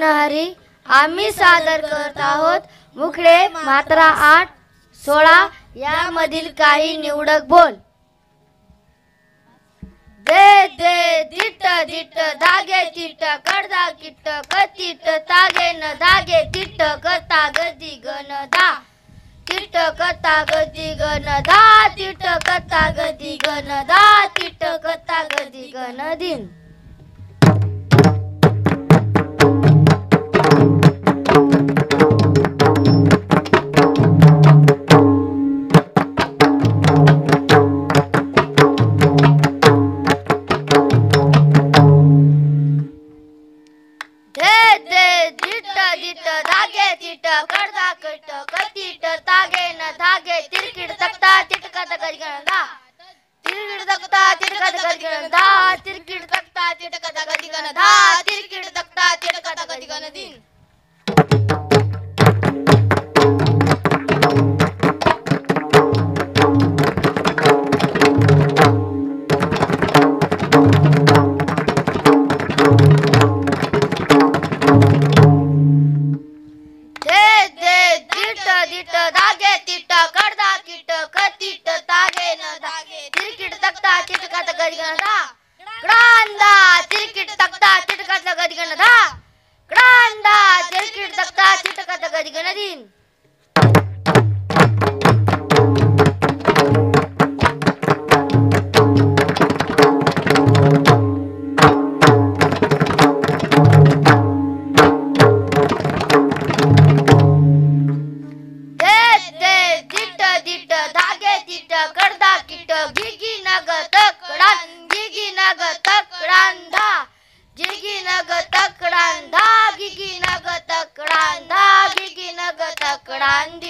मनहरी आम्ही सादर करत आहोत मुखडे मात्रा 8, 16 यामधील काही निवडक बोल. दे दे दिट दिट धागे तिट कडदा किट कतिट तागे न धागे तिट करता गदी गण धा तिट करता गदी गण धा तिट करता गदी गण धा तिट करता गदी गण दिन. कडदा कट कतीट तागे न धागे तिरकिड तक्ता तिटकत गजगणदा तिरकिड तक्ता तिटकत गजगणदा तिरकिड तक्ता तिटकत गजगणदा तिरकिड तक्ता तिटकत गजगणदीन. धागे तिट कडदा किट कतीट तागे न धागे तिरकिट तक्ता तिटकत गजगणदा कडंदा तिरकिट तक्ता तिटकत गजगणदा कडंदा तिरकिट तक्ता तिटकत गजगणदीन. कडदा किट गिगी नग तकडान गिगी नग तकडांधा गिगी नग तकडांधा गिगी नग तकडांधा गिगी नग तकडांधी.